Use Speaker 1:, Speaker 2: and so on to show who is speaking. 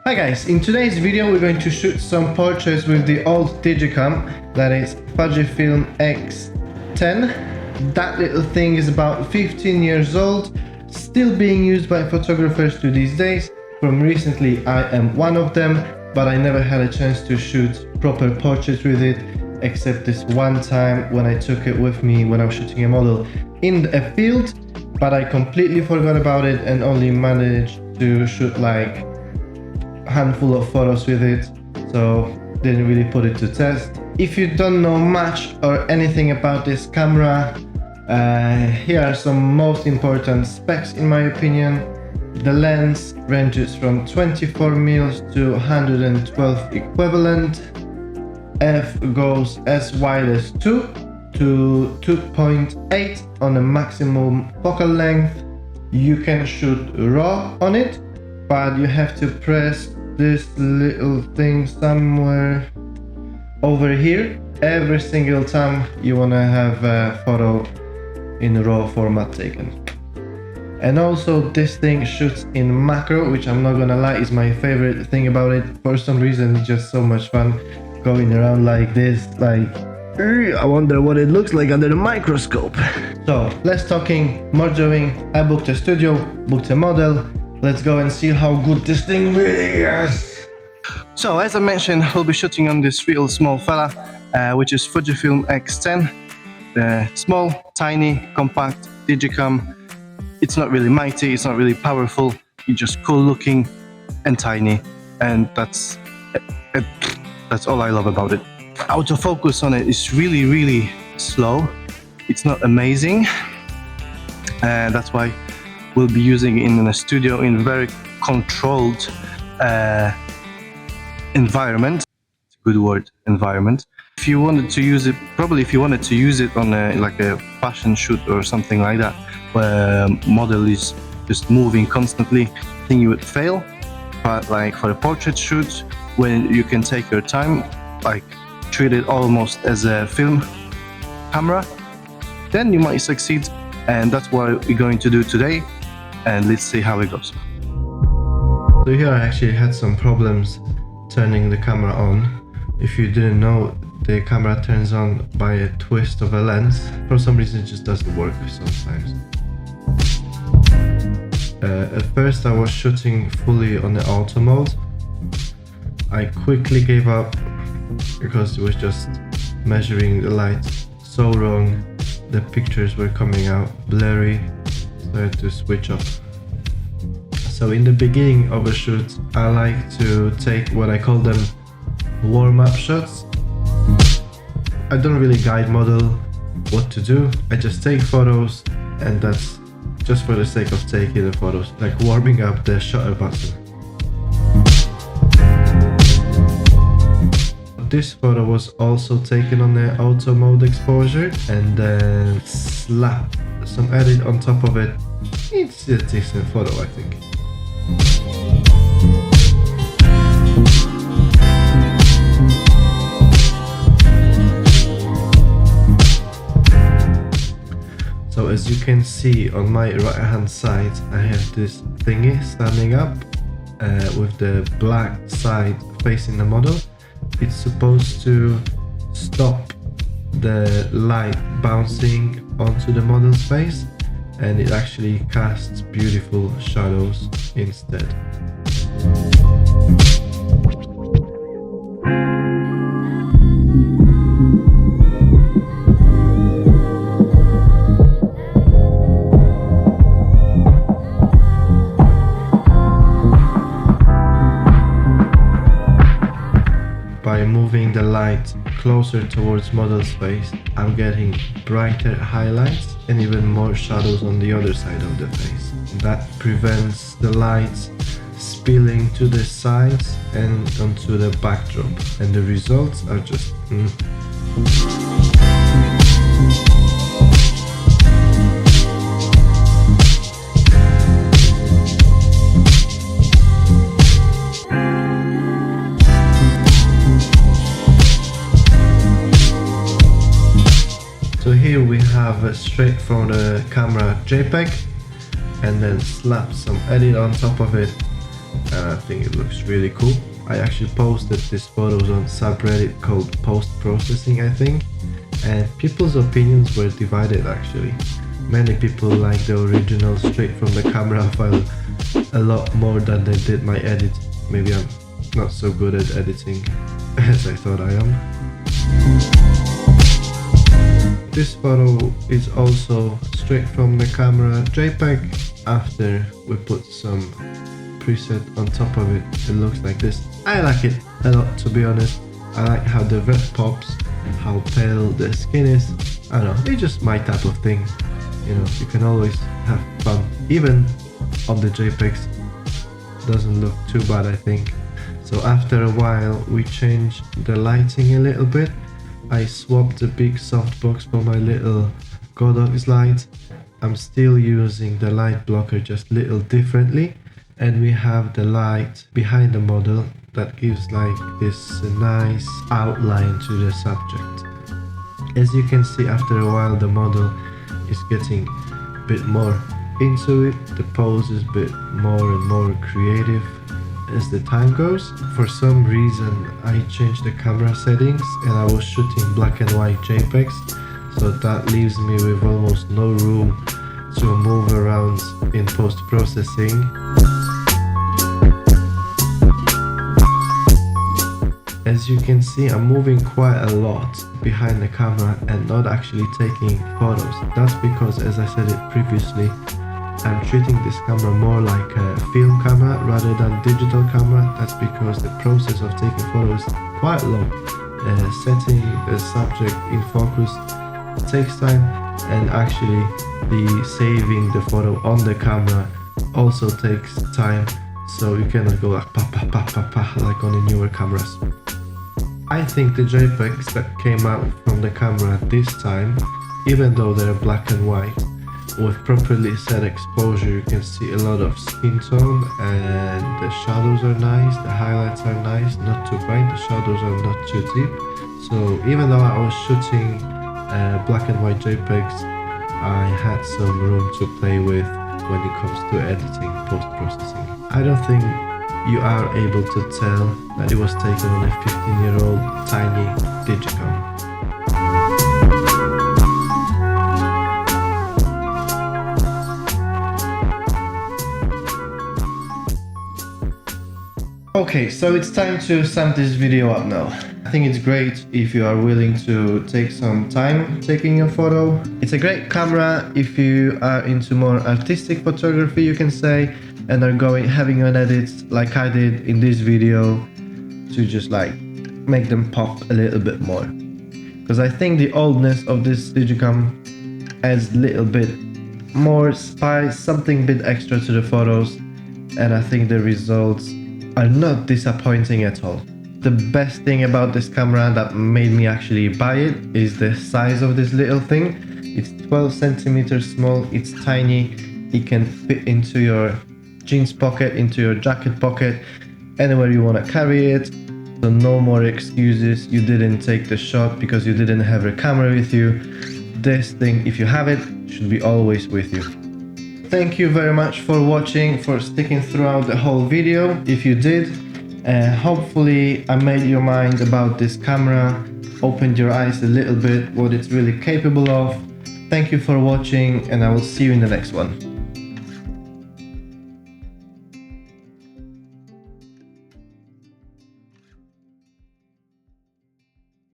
Speaker 1: Hi guys, in today's video we're going to shoot some portraits with the old Digicam, that is Fujifilm X10. That little thing is about 15 years old, still being used by photographers to these days. From recently I am one of them, but I never had a chance to shoot proper portraits with it, except this one time when I took it with me when I was shooting a model in a field, but I completely forgot about it and only managed to shoot like handful of photos with it, so didn't really put it to test. If you don't know much or anything about this camera, here are some most important specs in my opinion. The lens ranges from 24mm to 112 equivalent. F goes as wide as 2 to 2.8 on a maximum focal length. You can shoot RAW on it, but you have to press this little thing somewhere over here every single time you want to have a photo in RAW format taken. And also this thing shoots in macro, which I'm not gonna lie is my favorite thing about it. For some reason it's just so much fun going around like this, like I wonder what it looks like under the microscope. So less talking, more doing. I booked a studio, booked a model. Let's go and see how good this thing really is. So as I mentioned, we'll be shooting on this real small fella, which is Fujifilm X10. Small, tiny, compact Digicam. It's not really mighty, it's not really powerful. It's just cool looking and tiny, and that's all I love about it. Autofocus on it is really slow. It's not amazing, and that's why we'll be using it in a studio in a very controlled environment. It's a good word, environment. If you wanted to use it, if you wanted to use it on like a fashion shoot or something like that, where model is just moving constantly, I think you would fail. But like for a portrait shoot, when you can take your time, like treat it almost as a film camera, then you might succeed. And that's what we're going to do today. And let's see how it goes. So here I actually had some problems turning the camera on. If you didn't know, the camera turns on by a twist of a lens. For some reason it just doesn't work sometimes. At first I was shooting fully on the auto mode. I quickly gave up because it was just measuring the light so wrong. The pictures were coming out blurry. I had to switch up. So in the beginning of a shoot, I like to take what I call them warm-up shots. I don't really guide model what to do. I just take photos, and that's just for the sake of taking the photos, like warming up the shutter button. This photo was also taken on the auto mode exposure, and then slap some edit on top of it. It's a decent photo, I think. So as you can see on my right hand side, I have this thingy standing up with the black side facing the model. It's supposed to stop the light bouncing onto the model's face, and it actually casts beautiful shadows instead. By moving the light closer towards model's face, I'm getting brighter highlights and even more shadows on the other side of the face. That prevents the light spilling to the sides and onto the backdrop, and the results are just So here we have straight from the camera JPEG. and then slap some edit on top of it, and I think it looks really cool. I actually posted these photos on subreddit called post-processing, I think, and people's opinions were divided actually. Many people like the original straight from the camera file a lot more than they did my edit. Maybe I'm not so good at editing as I thought I am. This photo is also straight from the camera JPEG. After we put some preset on top of it, it looks like this. I like it a lot, to be honest. I like how the red pops, how pale the skin is. I don't know, it's just my type of thing. You know, you can always have fun. Even on the JPEGs, doesn't look too bad, I think. So after a while, we changed the lighting a little bit. I swapped the big softbox for my little Godox light. I'm still using the light blocker just a little differently. And we have the light behind the model that gives like this nice outline to the subject. As you can see, after a while the model is getting a bit more into it. The pose is a bit more and more creative as the time goes. For some reason I changed the camera settings and I was shooting black and white JPEGs, so that leaves me with almost no room to move around in post-processing. As you can see, I'm moving quite a lot behind the camera and not actually taking photos. That's because, as I said it previously, I'm treating this camera more like a film camera rather than digital camera. That's because the process of taking photos is quite long. Setting the subject in focus takes time, and actually the saving the photo on the camera also takes time, so you cannot go like pa pa pa pa pa like on the newer cameras. I think the JPEGs that came out from the camera this time, even though they're black and white, with properly set exposure you can see a lot of skin tone, and the shadows are nice, the highlights are nice, not too bright, the shadows are not too deep. So even though I was shooting black and white JPEGs, I had some room to play with when it comes to editing, post-processing. I don't think you are able to tell that it was taken on a 15-year-old tiny Digicam. Okay, so it's time to sum this video up now. I think it's great if you are willing to take some time taking a photo. It's a great camera if you are into more artistic photography, you can say, and are having an edit like I did in this video to just like make them pop a little bit more. Because I think the oldness of this Digicam adds a little bit more spice, something a bit extra to the photos, and I think the results are not disappointing at all. The best thing about this camera that made me actually buy it is the size of this little thing. It's 12 centimeters small, it's tiny, it can fit into your jeans pocket, into your jacket pocket, anywhere you want to carry it. So no more excuses, you didn't take the shot because you didn't have a camera with you. This thing, if you have it, should be always with you. Thank you very much for watching, for sticking throughout the whole video. If you did, hopefully I made your mind about this camera, opened your eyes a little bit what it's really capable of. Thank you for watching, and I will see you in the next one.